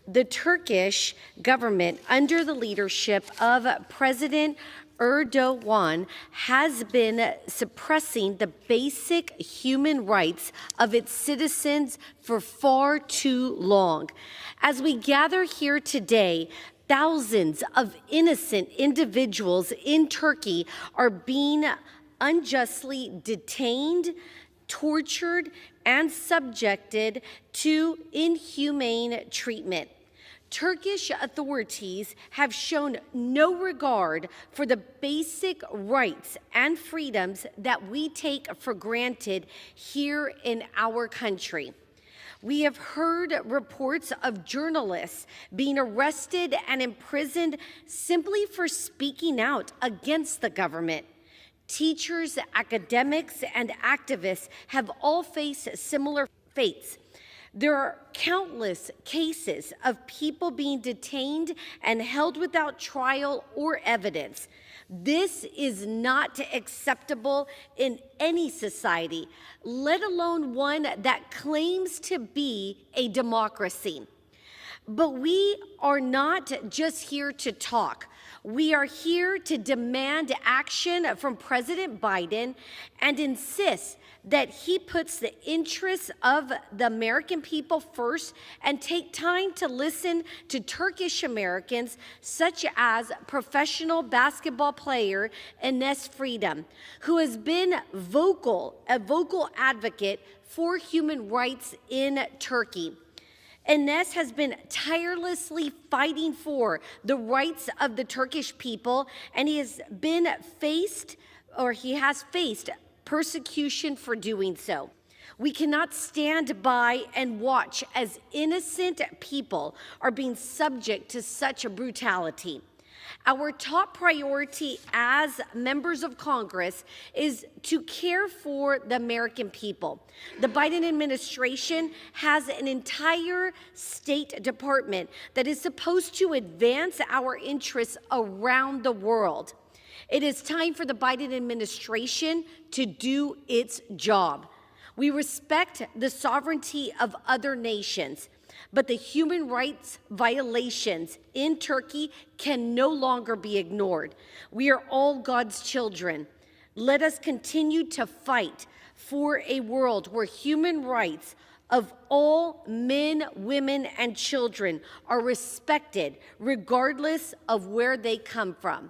The Turkish government, under the leadership of President Erdogan, has been suppressing the basic human rights of its citizens for far too long. As we gather here today, thousands of innocent individuals in Turkey are being unjustly detained, tortured, and subjected to inhumane treatment. Turkish authorities have shown no regard for the basic rights and freedoms that we take for granted here in our country. We have heard reports of journalists being arrested and imprisoned simply for speaking out against the government. Teachers, academics, and activists have all faced similar fates. There are countless cases of people being detained and held without trial or evidence. This is not acceptable in any society, let alone one that claims to be a democracy. But we are not just here to talk. We are here to demand action from President Biden and insist that he puts the interests of the American people first and take time to listen to Turkish Americans, such as professional basketball player Enes Freedom, who has been a vocal advocate for human rights in Turkey. Enes has been tirelessly fighting for the rights of the Turkish people, and he has faced persecution for doing so. We cannot stand by and watch as innocent people are being subject to such a brutality. Our top priority as members of Congress is to care for the American people. The Biden administration has an entire State Department that is supposed to advance our interests around the world. It is time for the Biden administration to do its job. We respect the sovereignty of other nations, but the human rights violations in Turkey can no longer be ignored. We are all God's children. Let us continue to fight for a world where human rights of all men, women, and children are respected, regardless of where they come from.